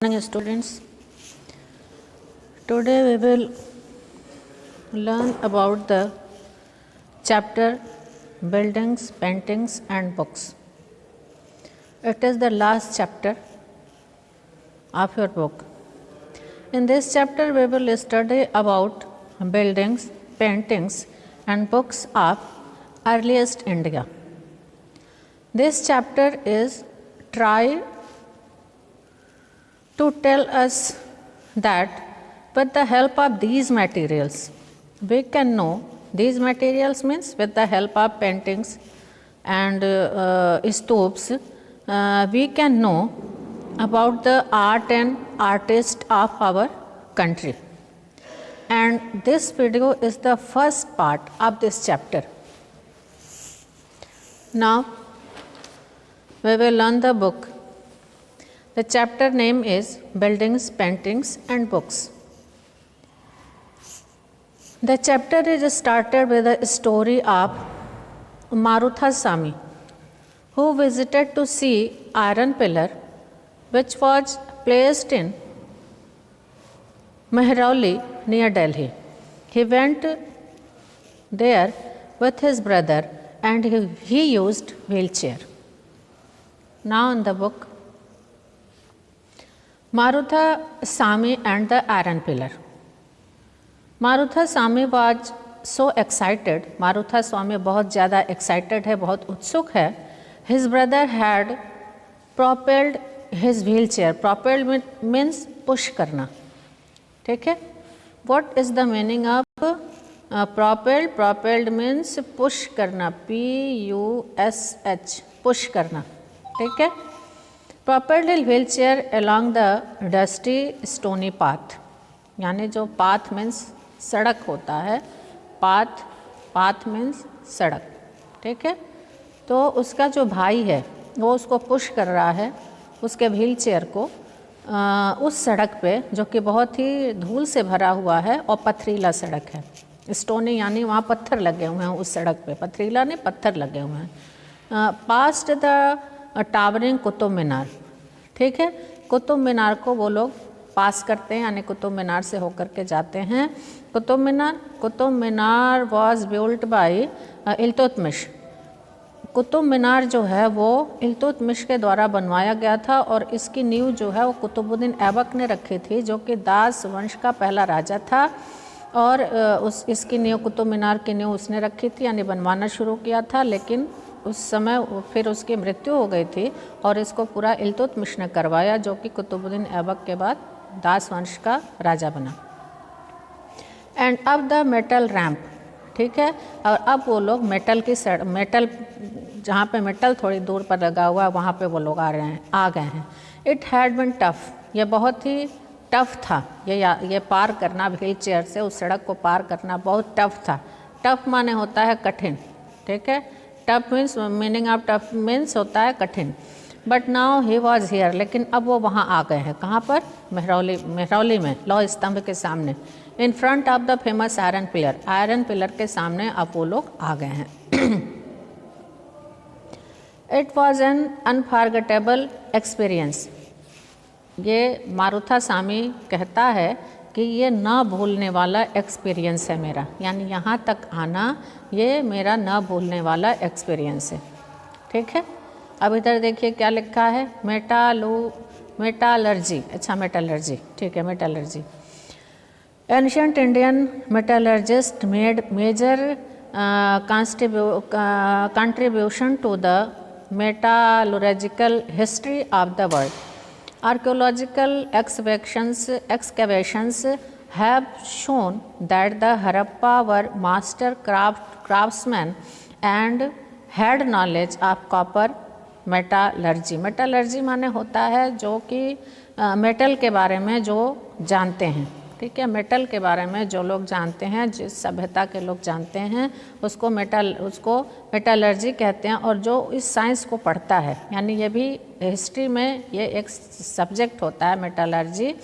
Morning students, today we will learn about the chapter buildings, paintings and books. It is the last chapter of your book. In this chapter we will study about buildings, paintings and books of earliest India. This chapter is try to tell us that with the help of these materials, we can know, these materials means with the help of paintings and stupas, we can know about the art and artists of our country. And this video is the first part of this chapter. Now, we will learn the book. The chapter name is Buildings, Paintings and Books. The chapter is started with a story of Marutha Sami, who visited to see iron pillar which was placed in Mehrauli near Delhi. He went there with his brother and he used wheelchair. Now in the book, Marutha Sami and the iron pillar. Marutha Sami was so excited. Marutha Sami बहुत ज़्यादा excited है, बहुत उत्सुक है. His brother had propelled his wheelchair. Propelled means push करना. ठीक है? What is the meaning of propelled? Propelled means push करना. P-U-S-H. push करना. ठीक है? Propelled his wheelchair along the dusty stony path. यानी जो path means सड़क होता है, path means सड़क, ठीक है? तो उसका जो भाई है वो उसको पुश कर रहा है, उसके व्हील चेयर को उस सड़क पे जो कि बहुत ही धूल से भरा हुआ है और पथरीला सड़क है. स्टोनी यानी वहाँ पत्थर लगे हुए हैं उस सड़क पे, पथरीला नहीं पत्थर लगे हुए हैं. Past the towering Qutub Minar, ठीक है? कुतुब मीनार को वो लोग पास करते हैं, यानी कुतुब मीनार से होकर के जाते हैं. Qutub Minar was built by Iltutmish. Qutub Minar जो है वो इल्तुतमिश के द्वारा बनवाया गया था और इसकी नींव जो है वो कुतुबुद्दीन ऐबक ने रखी थी, जो कि दास वंश का पहला राजा था. और इसकी नींव, कुतुब मीनार की नींव उसने रखी थी, यानी बनवाना शुरू किया था. लेकिन उस समय फिर उसकी मृत्यु हो गई थी और इसको पूरा इल्तुतमिश ने करवाया, जो कि कुतुबुद्दीन ऐबक के बाद दास वंश का राजा बना. एंड अब द मेटल रैंप, ठीक है? और अब वो लोग मेटल जहाँ पे मेटल थोड़ी दूर पर लगा हुआ है वहाँ पे वो लोग आ गए हैं. इट हैड बिन टफ, ये बहुत ही टफ था. ये पार करना व्हील चेयर से उस सड़क को पार करना बहुत टफ था. टफ माने होता है कठिन, ठीक है? Tough means, meaning of tough means होता है कठिन. But now he was here, लेकिन अब वो वहाँ आ गए हैं. कहाँ पर? मेहरौली में, लौह स्तंभ के सामने. In front of the famous iron pillar, iron pillar के सामने अब वो लोग आ गए हैं. It was an unforgettable experience. ये मारुथा सामी कहता है कि ये ना भूलने वाला एक्सपीरियंस है मेरा, यानी यहाँ तक आना ये मेरा ना भूलने वाला एक्सपीरियंस है. ठीक है? अब इधर देखिए क्या लिखा है, मेटालर्जी. अच्छा, मेटालर्जी, ठीक है, metallurgy. Ancient Indian metallurgists made major contribution to the metallurgical history of the world. Archaeological excavations have shown that the Harappa were master craftsmen and had knowledge of copper metallurgy. Metallurgy माने होता है जो कि metal के बारे में जो जानते हैं, ठीक है? मेटल के बारे में जो लोग जानते हैं, जिस सभ्यता के लोग जानते हैं, उसको मेटालर्जी कहते हैं. और जो इस साइंस को पढ़ता है, यानी ये भी हिस्ट्री में ये एक सब्जेक्ट होता है मेटालर्जी,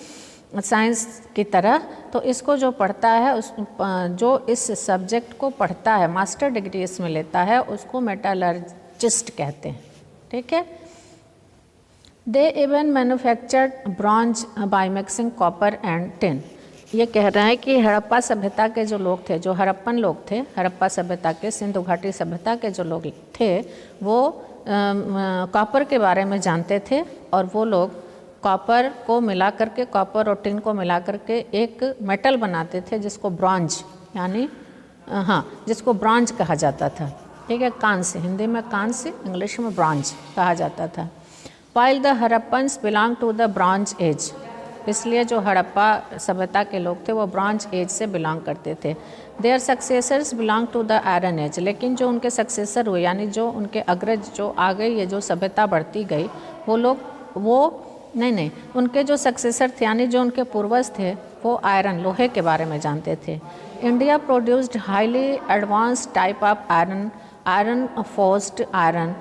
साइंस की तरह. तो इसको जो पढ़ता है, जो इस सब्जेक्ट को पढ़ता है, मास्टर डिग्री इसमें लेता है, उसको मेटालर्जिस्ट कहते हैं. ठीक है? They even manufactured bronze by mixing copper and tin. ये कह रहा है कि हड़प्पा सभ्यता के जो लोग थे, जो हड़प्पन लोग थे, हड़प्पा सभ्यता के, सिंधु घाटी सभ्यता के जो लोग थे, वो कॉपर के बारे में जानते थे और वो लोग कॉपर को मिला करके, कॉपर और टिन को मिला करके एक मेटल बनाते थे जिसको ब्रॉन्ज, यानी जिसको ब्रॉन्ज कहा जाता था। ठीक है, कांस्य, हिंदी में कांस्य, इंग्लिश में ब्रॉन्ज कहा जाता था। While the Harappans belong to the bronze age, इसलिए जो हड़प्पा सभ्यता के लोग थे वो ब्रॉन्ज एज से बिलोंग करते थे। Their successors belong to the iron age, लेकिन जो उनके सक्सेसर हुए, यानी जो उनके अग्रज जो आ गई, ये जो सभ्यता बढ़ती गई, वो लोग नहीं, उनके जो सक्सेसर थे, यानी जो उनके पूर्वज थे, वो आयरन, लोहे के बारे में जानते थे। India produced highly advanced type of iron forged iron,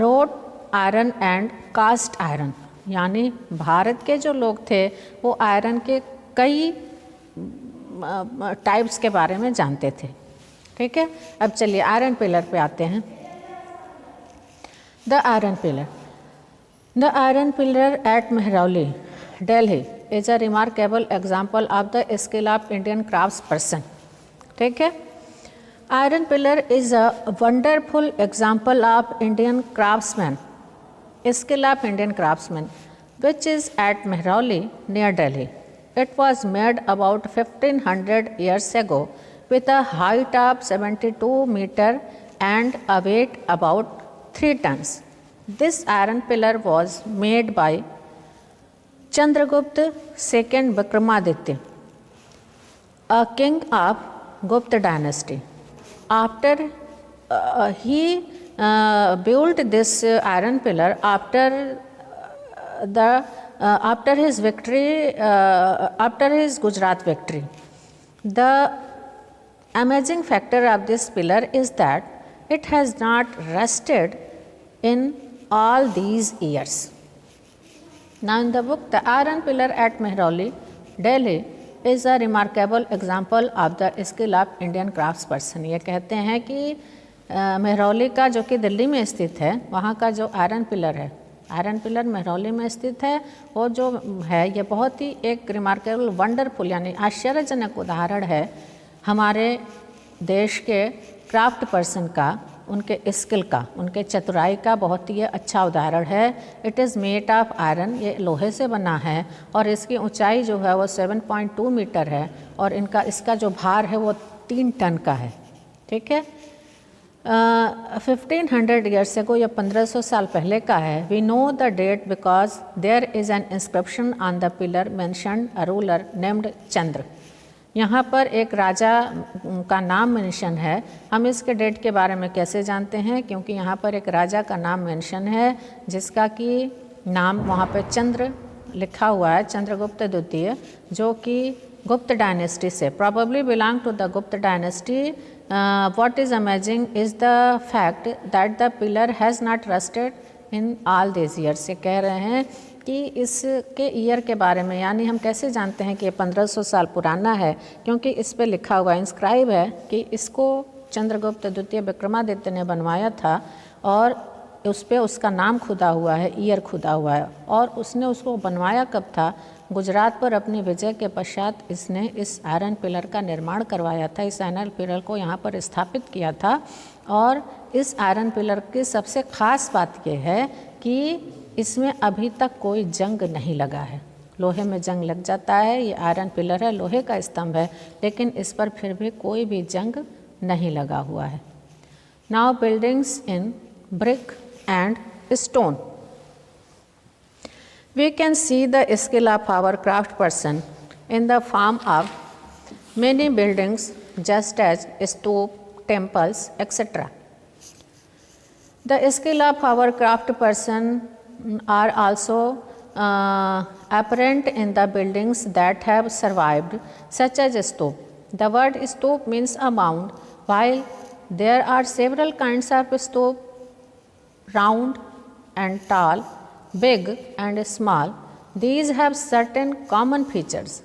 wrought iron and cast iron, यानी भारत के जो लोग थे वो आयरन के कई टाइप्स के बारे में जानते थे। ठीक है, अब चलिए आयरन पिलर पे आते हैं। The iron pillar, the iron pillar at Mehrauli, Delhi is a remarkable example of the skill of Indian craftsperson. ठीक है, iron pillar is a wonderful example of Indian craftsman, skill of Indian craftsmen, which is at Mehroli near Delhi. It was made about 1500 years ago with a height of 72 meter and a weight about 3 tons. This iron pillar was made by Chandragupta II Vikramaditya, a king of Gupta dynasty. After he built this iron pillar after his victory, after his Gujarat victory. The amazing factor of this pillar is that it has not rusted in all these years. Now in the book The Iron Pillar at Mehroli, Delhi is a remarkable example of the skill of Indian craftsperson. ये कहते हैं कि मेहरौली का, जो कि दिल्ली में स्थित है, वहाँ का जो आयरन पिलर है, आयरन पिलर मेहरौली में स्थित है, वो जो है ये बहुत ही एक रिमार्केबल, वंडरफुल, यानी आश्चर्यजनक उदाहरण है हमारे देश के क्राफ्ट पर्सन का, उनके स्किल का, उनके चतुराई का बहुत ही अच्छा उदाहरण है। It is made of iron, ये लोहे से बना है और इसकी ऊंचाई जो है वो 7.2 मीटर है और इसका जो भार है वो 3 टन का है। ठीक है, 1500 ईयर्स को, या 1500 साल पहले का है। We know the date because there is an inscription on the pillar mentioned a ruler named Chandra. यहाँ पर एक राजा का नाम मेंशन है। हम इसके डेट के बारे में कैसे जानते हैं? क्योंकि यहाँ पर एक राजा का नाम मेंशन है जिसका कि नाम वहाँ पर चंद्र लिखा हुआ है, चंद्रगुप्त द्वितीय, जो कि गुप्त डायनेस्टी से, प्रॉबेबली बिलोंग टू द गुप्त dynasty. What is amazing is the fact that the pillar has not rusted in all these years. ये कह रहे हैं कि इसके ईयर के बारे में, यानी हम कैसे जानते हैं कि ये 1500 साल पुराना है? क्योंकि इस पे लिखा हुआ इंस्क्राइब है कि इसको चंद्रगुप्त द्वितीय विक्रमादित्य ने बनवाया था और उस पर उसका नाम खुदा हुआ है, ईयर खुदा हुआ है। और उसने उसको बनवाया कब था? गुजरात पर अपनी विजय के पश्चात इसने इस आयरन पिलर का निर्माण करवाया था, इस आयरन पिलर को यहाँ पर स्थापित किया था। और इस आयरन पिलर की सबसे ख़ास बात यह है कि इसमें अभी तक कोई जंग नहीं लगा है। लोहे में जंग लग जाता है, ये आयरन पिलर है, लोहे का स्तंभ है, लेकिन इस पर फिर भी कोई भी जंग नहीं लगा हुआ है। Now buildings in brick and stone. We can see the skill of our craft person in the form of many buildings, just as stup, temples, etc. The skill of our craft person are also apparent in the buildings that have survived, such as stup. The word stup means a mound. While there are several kinds of stup, round and tall, big and small, these have certain common features.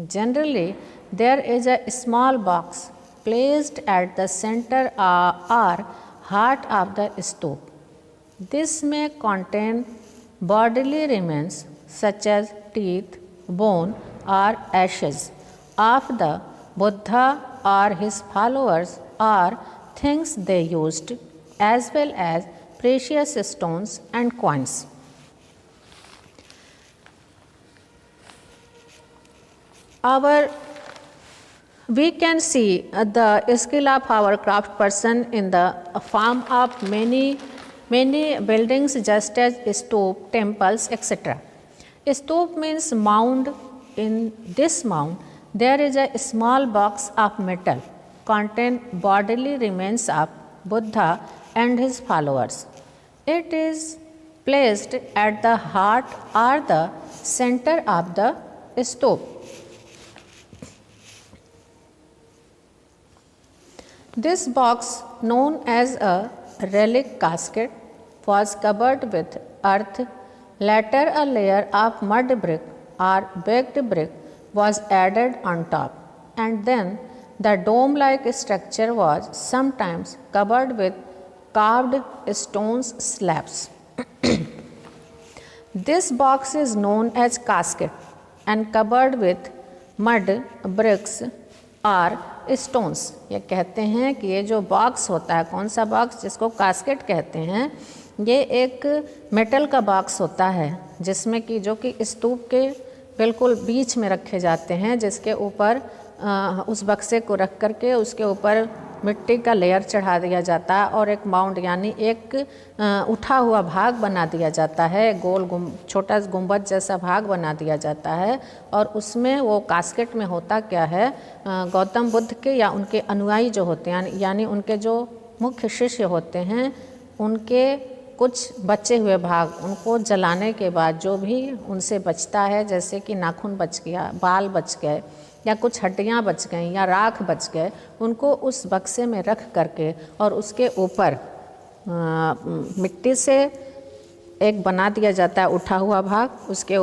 Generally, there is a small box placed at the center or heart of the stup. This may contain bodily remains such as teeth, bone, or ashes of the Buddha or his followers, or things they used, as well as precious stones and coins. We can see the skill of our craft person in the form of many buildings, just as stupa, temples, etc. Stupa means mound. In this mound, there is a small box of metal contain bodily remains of Buddha and his followers. It is placed at the heart or the center of the stupa. This box, known as a relic casket, was covered with earth. Later, a layer of mud brick or baked brick was added on top, and then the dome-like structure was sometimes covered with carved stone slabs. This box is known as casket and covered with mud, bricks और stones. ये कहते हैं कि ये जो box होता है, कौन सा बॉक्स, जिसको कास्केट कहते हैं, ये एक मेटल का बॉक्स होता है जिसमें कि जो कि स्तूप के बिल्कुल बीच में रखे जाते हैं, जिसके ऊपर उस बक्से को रख करके उसके ऊपर मिट्टी का लेयर चढ़ा दिया जाता है और एक माउंड यानी एक उठा हुआ भाग बना दिया जाता है, गोल छोटा गुंबद जैसा भाग बना दिया जाता है। और उसमें वो कास्केट में होता क्या है, गौतम बुद्ध के या उनके अनुयायी जो होते हैं, यानी उनके जो मुख्य शिष्य होते हैं, उनके कुछ बचे हुए भाग, उनको जलाने के बाद जो भी उनसे बचता है, जैसे कि नाखून बच गया, बाल बच गए या कुछ हड्डियाँ बच गई या राख बच गए, उनको उस बक्से में रख करके और उसके ऊपर मिट्टी से एक बना दिया जाता है उठा हुआ भाग, उसके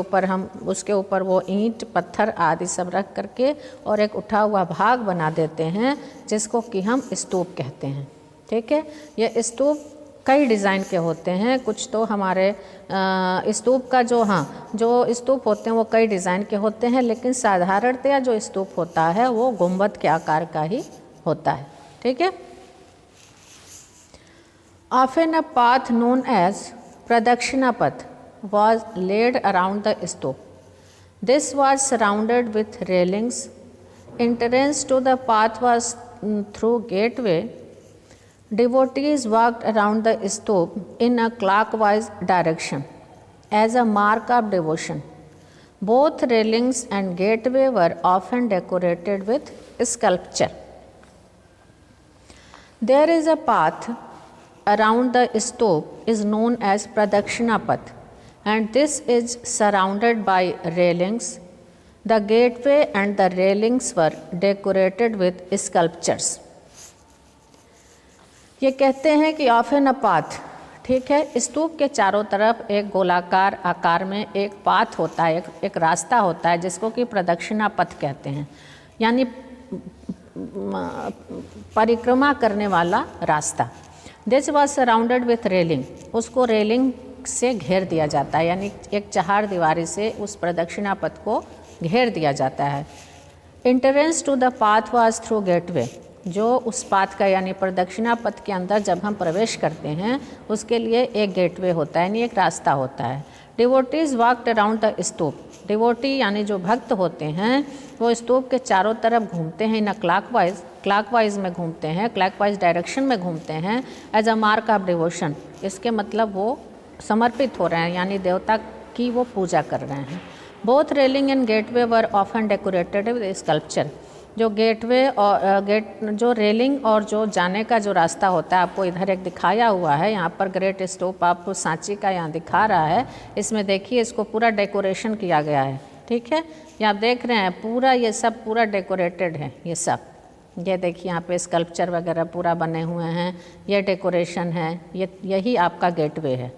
ऊपर वो ईंट पत्थर आदि सब रख करके और एक उठा हुआ भाग बना देते हैं, जिसको कि हम स्तूप कहते हैं। ठीक है, ये स्तूप कई डिज़ाइन के होते हैं। कुछ तो हमारे स्तूप का जो स्तूप होते हैं वो कई डिज़ाइन के होते हैं, लेकिन साधारणतया जो स्तूप होता है वो गुंबद के आकार का ही होता है। ठीक है। Often a path known as Pradakshina Path was laid around the stupa. This was surrounded with railings. Entrance to the path was through gateway. Devotees walked around the stupa in a clockwise direction as a mark of devotion. Both railings and gateway were often decorated with sculpture. There is a path around the stupa is known as Pradakshina Path, and this is surrounded by railings. The gateway and the railings were decorated with sculptures. ये कहते हैं कि often a path, ठीक है, स्तूप के चारों तरफ एक गोलाकार आकार में एक पाथ होता है, एक रास्ता होता है, जिसको कि प्रदक्षिणा पथ कहते हैं, यानी परिक्रमा करने वाला रास्ता। This was surrounded with railing, उसको रेलिंग से घेर दिया जाता है, यानी एक चहार दीवारी से उस प्रदक्षिणा पथ को घेर दिया जाता है। Entrance to the path was through gateway, जो उस पाथ का यानी प्रदक्षिणा पथ के अंदर जब हम प्रवेश करते हैं उसके लिए एक गेटवे होता है, यानी एक रास्ता होता है। Devotees walked around the stupa, devotee यानी जो भक्त होते हैं वो स्तूप के चारों तरफ घूमते हैं, ना क्लॉकवाइज में घूमते हैं, क्लॉकवाइज डायरेक्शन में घूमते हैं, as a mark of devotion. इसके मतलब वो समर्पित हो रहे हैं, यानी देवता की वो पूजा कर रहे हैं। Both railing and gateway were often decorated with sculpture, जो गेटवे और जो रेलिंग और जो जाने का जो रास्ता होता है, आपको इधर एक दिखाया हुआ है, यहाँ पर ग्रेट स्तूप आपको सांची का यहाँ दिखा रहा है, इसमें देखिए इसको पूरा डेकोरेशन किया गया है। ठीक है, ये आप देख रहे हैं पूरा, ये सब पूरा डेकोरेटेड है, ये सब, ये देखिए यहाँ पे स्कल्पचर वगैरह पूरा बने हुए हैं, ये डेकोरेशन है, यही आपका गेटवे है।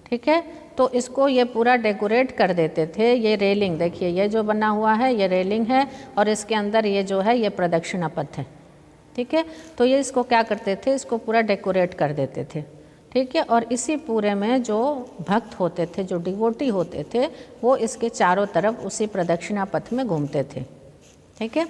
ठीक है, तो इसको ये पूरा डेकोरेट कर देते थे। ये रेलिंग देखिए, ये जो बना हुआ है ये रेलिंग है और इसके अंदर ये जो है ये प्रदक्षिणा पथ है। ठीक है, तो ये इसको क्या करते थे, इसको पूरा डेकोरेट कर देते थे। ठीक है। और इसी पूरे में जो भक्त होते थे, जो डिवोटी होते थे, वो इसके चारों तरफ उसी प्रदक्षिणा पथ में घूमते थे। ठीक है।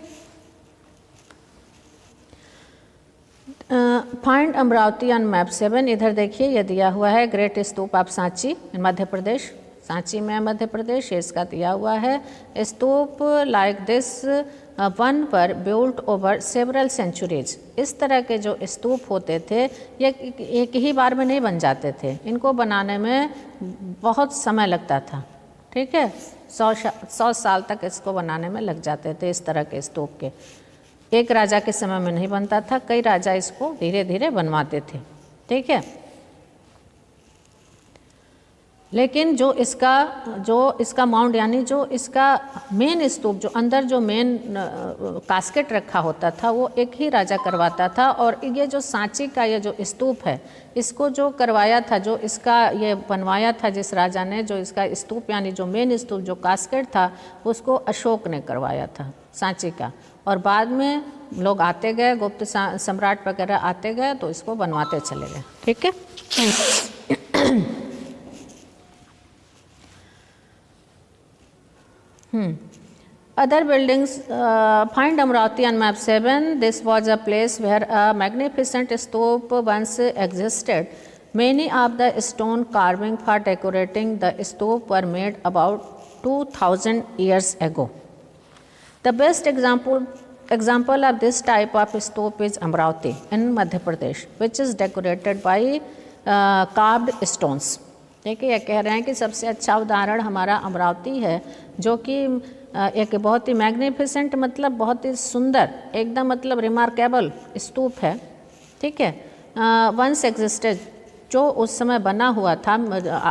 Find Amravati on map 7। इधर देखिए ये दिया हुआ है great stupa of Sanchi Madhya Pradesh, Sanchi में मध्य प्रदेश, इसका दिया हुआ है। स्तूप लाइक दिस वन पर बिल्ट ओवर सेवरल सेंचुरीज। इस तरह के जो स्तूप होते थे ये एक ही बार में नहीं बन जाते थे, इनको बनाने में बहुत समय लगता था। ठीक है, 100 साल तक इसको बनाने में लग जाते थे। इस तरह के स्तूप के एक राजा के समय में नहीं बनता था, कई राजा इसको धीरे धीरे बनवाते थे। ठीक है। लेकिन जो इसका माउंट यानी जो इसका मेन स्तूप, जो अंदर जो मेन कास्केट रखा होता था, वो एक ही राजा करवाता था। और ये जो सांची का ये जो स्तूप है, इसको जो करवाया था, जो इसका ये बनवाया था जिस राजा ने, जो इसका स्तूप यानी जो मेन स्तूप जो कास्केट था, उसको अशोक ने करवाया था सांची का। और बाद में लोग आते गए, गुप्त सम्राट वगैरह आते गए तो इसको बनवाते चले गए। ठीक है। Other buildings, find Amravati on map 7. This was a place where a magnificent stupa once existed. Many of the stone carving for decorating the stupa were made about 2000 years ago. The best example of this type of stupa is Amravati in Madhya Pradesh, which is decorated by carved stones. देखिए ये कह रहे हैं कि सबसे अच्छा उदाहरण हमारा अमरावती है, जो कि एक बहुत ही मैग्निफिसेंट मतलब बहुत ही सुंदर, एकदम मतलब रिमार्केबल स्तूप है। ठीक है। वंस एग्जिस्टेड, जो उस समय बना हुआ था,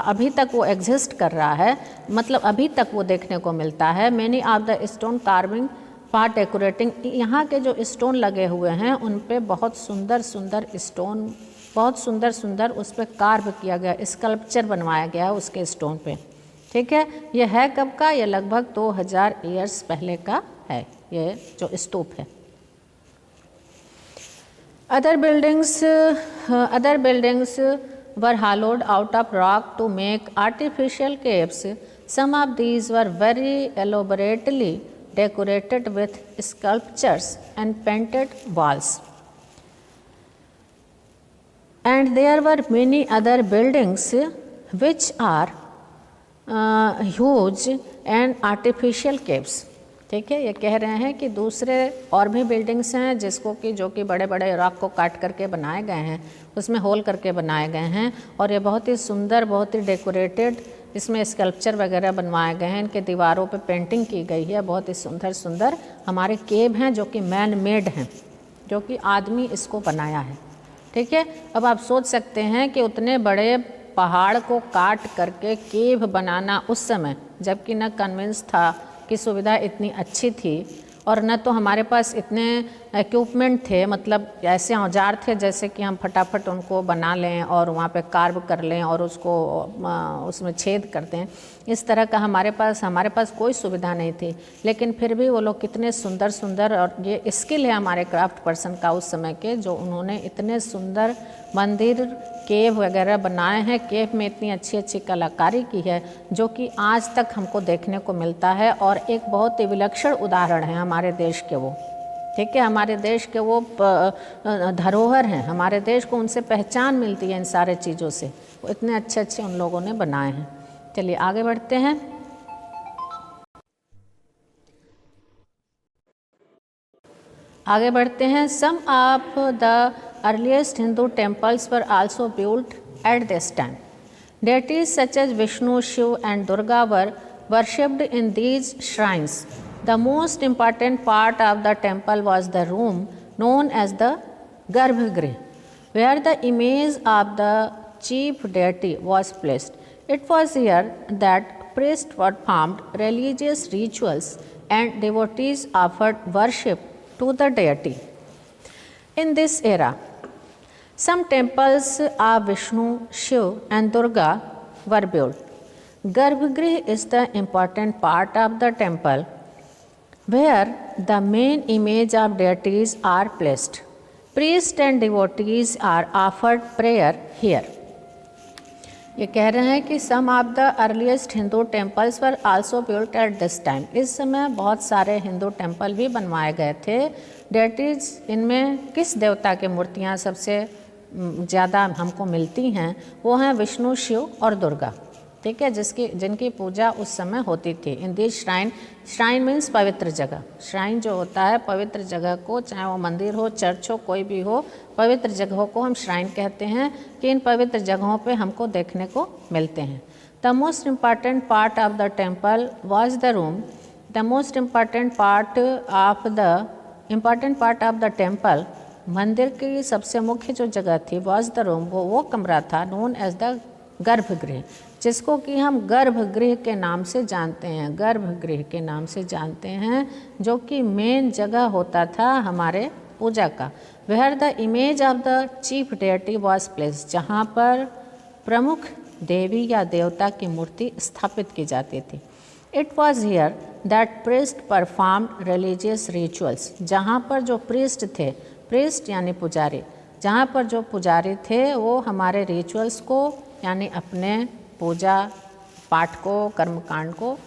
अभी तक वो एग्जिस्ट कर रहा है, मतलब अभी तक वो देखने को मिलता है। Many of the stone carving for decorating, यहाँ के जो स्टोन लगे हुए हैं उन पे बहुत सुंदर सुंदर स्टोन, बहुत सुंदर सुंदर उस पर कार्व किया गया, स्कल्पचर बनवाया गया है उसके स्टोन पे। ठीक है। ये है कब का? ये लगभग 2000 ईयर्स पहले का है ये जो स्तूप है। Other buildings were hollowed out of rock to make artificial caves. Some of these were very elaborately decorated with sculptures and painted walls. And there were many other buildings which are huge and artificial caves. ठीक है। ये कह रहे हैं कि दूसरे और भी बिल्डिंग्स हैं जिसको कि जो कि बड़े बड़े रॉक को काट करके बनाए गए हैं, उसमें होल करके बनाए गए हैं, और ये बहुत ही सुंदर, बहुत ही डेकोरेटेड, इसमें स्कल्पचर वगैरह बनवाए गए हैं, इनके दीवारों पे पेंटिंग की गई है, बहुत ही सुंदर सुंदर हमारे केव हैं जो कि मैन मेड हैं, जो कि आदमी इसको बनाया है। ठीक है। अब आप सोच सकते हैं कि उतने बड़े पहाड़ को काट करके केव बनाना उस समय, जबकि न कन्विंस था कि सुविधा इतनी अच्छी थी, और न तो हमारे पास इतने इक्विपमेंट थे, मतलब ऐसे औजार थे जैसे कि हम फटाफट उनको बना लें और वहाँ पे कार्व कर लें और उसको उसमें छेद कर दें। इस तरह का हमारे पास कोई सुविधा नहीं थी, लेकिन फिर भी वो लोग कितने सुंदर सुंदर, और ये स्किल है हमारे क्राफ्ट पर्सन का उस समय के, जो उन्होंने इतने सुंदर मंदिर, केव वगैरह बनाए हैं। केव में इतनी अच्छी अच्छी कलाकारी की है जो कि आज तक हमको देखने को मिलता है, और एक बहुत ही विलक्षण उदाहरण है हमारे देश के वो। ठीक है। हमारे देश के वो धरोहर हैं, हमारे देश को उनसे पहचान मिलती है इन सारे चीज़ों से, वो इतने अच्छे अच्छे उन लोगों ने बनाए हैं। चलिए आगे बढ़ते हैं। Some of the earliest Hindu temples were also built at this time. Deities such as Vishnu, Shiv and Durga were worshipped in these shrines. The most important part of the temple was the room known as the Garbhagriha, where the image of the chief deity was placed. It was here that priests performed religious rituals and devotees offered worship to the deity. In this era, some temples of Vishnu, Shiv and Durga were built. Garbhagriha is the important part of the temple where the main image of deities are placed. Priests and devotees are offered prayer here. ये कह रहे हैं कि some of the earliest Hindu temples were also built at this time. इस समय बहुत सारे Hindu temple भी बनवाए गए थे। डेटीज, इनमें किस देवता की मूर्तियाँ सबसे ज़्यादा हमको मिलती हैं? वो हैं विष्णु, शिव और दुर्गा, ठीक है, जिनकी पूजा उस समय होती थी। In this shrine, shrine means पवित्र जगह। श्राइन जो होता है पवित्र जगह को, चाहे वो मंदिर हो, चर्च हो, कोई भी हो, पवित्र जगहों को हम श्राइन कहते हैं कि इन पवित्र जगहों पे हमको देखने को मिलते हैं। The most important part of the temple was the room. The most important part of the temple, मंदिर की सबसे मुख्य जो जगह थी, वॉज द रूम, वो कमरा था, नोन एज द गर्भगृह, जिसको कि हम गर्भगृह के नाम से जानते हैं। गर्भगृह के नाम से जानते हैं, जो कि मेन जगह होता था हमारे पूजा का। Where the image of the chief deity was placed, जहाँ पर प्रमुख देवी या देवता की मूर्ति स्थापित की जाती थी। It was here that priest performed religious rituals, जहाँ पर जो प्रीस्ट थे, प्रीस्ट यानी पुजारी, जहाँ पर जो पुजारी थे वो हमारे रिचुअल्स को यानी अपने पूजा पाठ को, कर्मकांड को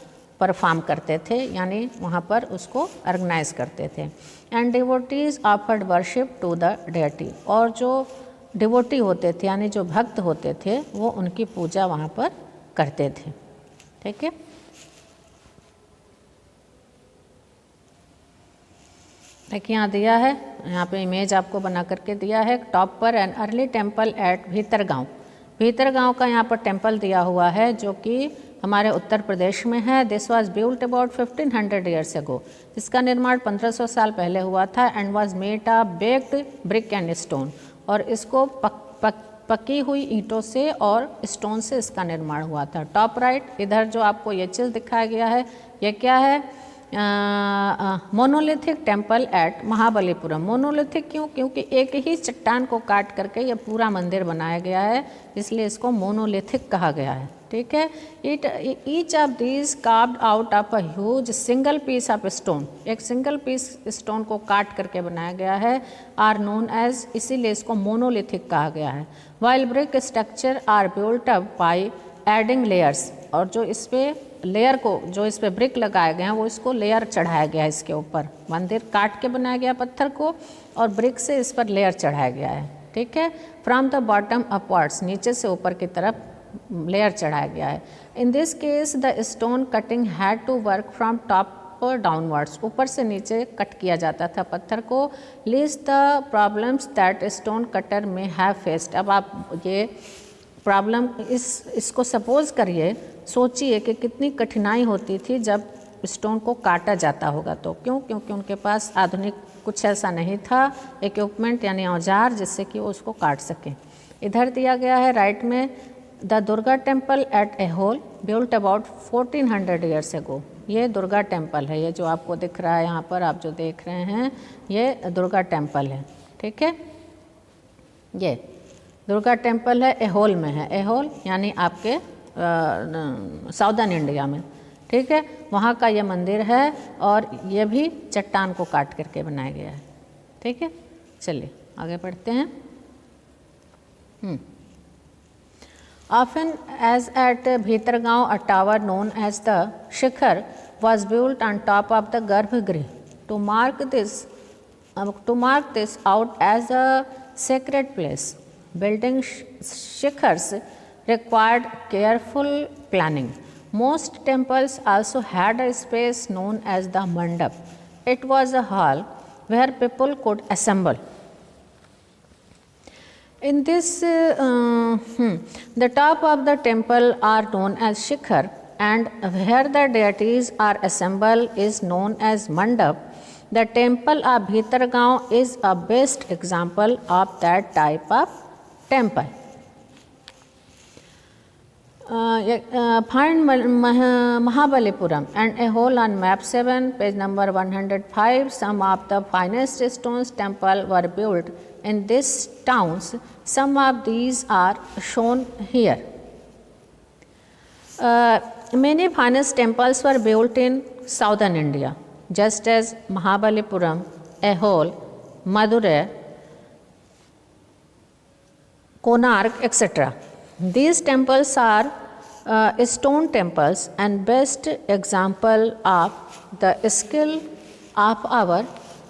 परफॉर्म करते थे, यानी वहाँ पर उसको ऑर्गेनाइज करते थे। And devotees offered worship to the deity, और जो डिवोटी होते थे यानी जो भक्त होते थे वो उनकी पूजा वहाँ पर करते थे, ठीक है। देखिए यहाँ दिया है, यहाँ पे इमेज आपको बना करके दिया है। टॉप पर an early temple at Bhitargaon, Bhitargaon का यहाँ पर टेम्पल दिया हुआ है जो कि हमारे उत्तर प्रदेश में है। This was built about 1500 years ago, इसका निर्माण 1500 साल पहले हुआ था। And was made of baked brick and stone, और इसको पकी हुई ईंटों से और स्टोन से इसका निर्माण हुआ था। टॉप राइट, इधर जो आपको ये चीज़ दिखाया गया है, ये क्या है? Monolithic temple at Mahabalipuram. Monolithic क्यों? क्योंकि एक ही चट्टान को काट करके ये पूरा मंदिर बनाया गया है, इसलिए इसको मोनोलिथिक कहा गया है, ठीक है। Each of these carved out of a huge single piece of stone, एक सिंगल पीस स्टोन को काट करके बनाया गया है, आर नोन एज, इसीलिए इसको मोनोलिथिक कहा गया है। While brick structure are built up by adding layers, और जो इस पे लेयर को, जो इस पे ब्रिक लगाए गए हैं वो इसको लेयर चढ़ाया गया है इसके ऊपर। मंदिर काट के बनाया गया पत्थर को और ब्रिक से इस पर लेयर चढ़ाया गया है, ठीक है। फ्रॉम द बॉटम अपवर्ड्स, नीचे से ऊपर की तरफ लेयर चढ़ाया गया है। In this case the stone cutting had to work from top downwards, ऊपर से नीचे कट किया जाता था पत्थर को। Least the problems that stone cutter may have faced. अब आप ये प्रॉब्लम इसको सपोज करिए, सोचिए कि कितनी कठिनाई होती थी जब स्टोन को काटा जाता होगा। तो क्यों? क्योंकि उनके पास आधुनिक कुछ ऐसा नहीं था इक्विपमेंट यानी औजार जिससे कि वो उसको काट सकें। इधर दिया गया है राइट में, the Durga temple at Aihole built about 1400 years ago. ये दुर्गा टेम्पल है, ये जो आपको दिख रहा है यहाँ पर, आप जो देख रहे हैं ये दुर्गा टेम्पल है, ठीक है। ये दुर्गा टेम्पल है, एहोल में है। एहोल यानी आपके साउदर्न इंडिया में, ठीक है, वहाँ का ये मंदिर है और ये भी चट्टान को काट करके बनाया गया है, ठीक है। चलिए आगे बढ़ते हैं। Often as at Bhitargaon, a tower known as the Shikhar was built on top of the Garbhagriha. To mark this out as a sacred place, building shikhars required careful planning. Most temples also had a space known as the mandap. It was a hall where people could assemble. In this, the top of the temple are known as shikhar, and where the deities are assembled is known as mandap. The temple of Bhitargaon is a best example of that type of temple. Find Mahabalipuram and Aehole on map 7, page number 105. Some of the finest stones temple were built in these towns. Some of these are shown here. Many finest temples were built in southern India, just as Mahabalipuram, Aehole, Madurai, Konark, etc. These temples are stone temples and best example of the skill of our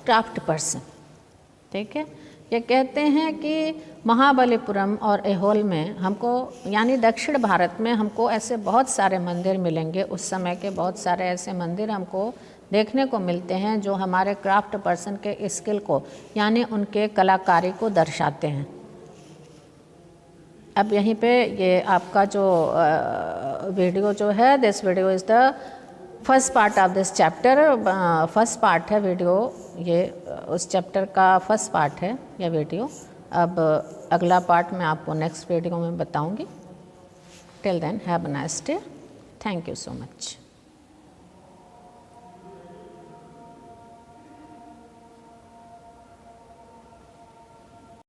craft person. ठीक है, ये कहते हैं कि महाबलीपुरम और ऐहोल में हमको यानी दक्षिण भारत में हमको ऐसे बहुत सारे मंदिर मिलेंगे। उस समय के बहुत सारे ऐसे मंदिर हमको देखने को मिलते हैं जो हमारे क्राफ्ट पर्सन के स्किल को यानी उनके कलाकारी को दर्शाते हैं। अब यहीं पे ये आपका जो वीडियो जो है, this video is the first part of this chapter. First part है वीडियो, ये उस चैप्टर का फर्स्ट पार्ट है ये वीडियो। अब अगला पार्ट मैं आपको नेक्स्ट वीडियो में बताऊंगी। Till then have a nice day, thank you so much.